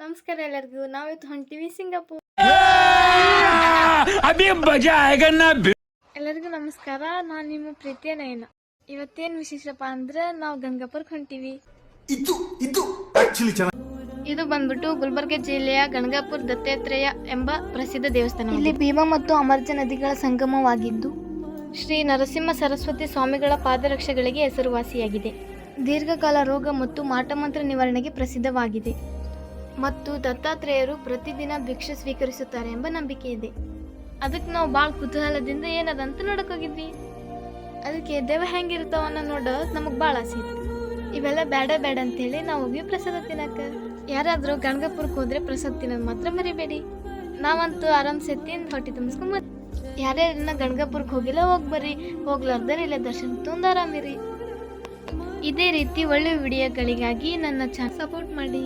ನಮಸ್ಕಾರ ಎಲ್ಲರಿಗೂ. ನಾವಿತ್ತು ಹೊಂಟಿವಿ ಸಿಂಗಾಪುರ್. ಎಲ್ಲರಿಗೂ ನಮಸ್ಕಾರ. ನಾನು ನಿಮ್ಮ ಪ್ರೀತಿಯ ನಯನ. ಇವತ್ತೇನು ವಿಶೇಷಪ್ಪ ಅಂದ್ರೆ ನಾವು ಗಂಗಾಪುರಕ್ಕೆ ಹೊಂಟಿವಿ. ಇದು ಬಂದ್ಬಿಟ್ಟು ಗುಲ್ಬರ್ಗ ಜಿಲ್ಲೆಯ ಗಣಗಾಪುರ ದತ್ತಾತ್ರೇಯ ಎಂಬ ಪ್ರಸಿದ್ಧ ದೇವಸ್ಥಾನ. ಇಲ್ಲಿ ಭೀಮಾ ಮತ್ತು ಅಮರ್ಜ ನದಿಗಳ ಸಂಗಮವಾಗಿದ್ದು ಶ್ರೀ ನರಸಿಂಹ ಸರಸ್ವತಿ ಸ್ವಾಮಿಗಳ ಪಾದರಕ್ಷೆಗಳಿಗೆ ಹೆಸರುವಾಸಿಯಾಗಿದೆ. ದೀರ್ಘಕಾಲ ರೋಗ ಮತ್ತು ಮಾಟಮಂತ್ರ ನಿವಾರಣೆಗೆ ಪ್ರಸಿದ್ಧವಾಗಿದೆ ಮತ್ತು ದತ್ತಾತ್ರೇಯರು ಪ್ರತಿದಿನ ಭಿಕ್ಷೆ ಸ್ವೀಕರಿಸುತ್ತಾರೆ ಎಂಬ ನಂಬಿಕೆ ಇದೆ. ಅದಕ್ಕೆ ನಾವು ಭಾಳ ಕುತೂಹಲದಿಂದ ಏನದಂತ ನೋಡೋಕೋಗಿದ್ವಿ. ಅದಕ್ಕೆ ದೇವ ಹೆಂಗಿರ್ತಾವನ್ನ ನೋಡೋಕೆ ನಮಗೆ ಭಾಳ ಆಸೆ ಇತ್ತು. ಇವೆಲ್ಲ ಬೇಡ ಅಂತೇಳಿ ನಾವು ಹೋಗಿ ಪ್ರಸಾದ ತಿನ್ನಕ್ಕೆ. ಯಾರಾದರೂ ಗಣಗಾಪುರಕ್ಕೆ ಹೋದ್ರೆ ಪ್ರಸಾದ ತಿನ್ನೋದು ಮಾತ್ರ ಮರಿಬೇಡಿ. ನಾವಂತೂ ಆರಾಮ್ಸೆ ತಿಂದು ಹೊಟ್ಟೆ ತುಂಬಿಸ್ಕೊಂಬ. ಯಾರ್ಯಾರನ್ನ ಗಣಗಾಪುರಕ್ಕೆ ಹೋಗಿಲ್ಲ ಹೋಗಿ ಬರ್ರಿ, ಹೋಗ್ಲಾರ್ದಾರ ಇಲ್ಲ ದರ್ಶನ ತುಂಬ ಆರಾಮಿರಿ. ಇದೇ ರೀತಿ ಒಳ್ಳೆ ವಿಡಿಯೋಗಳಿಗಾಗಿ ನನ್ನ ಚಾನಲ್ ಸಪೋರ್ಟ್ ಮಾಡಿ.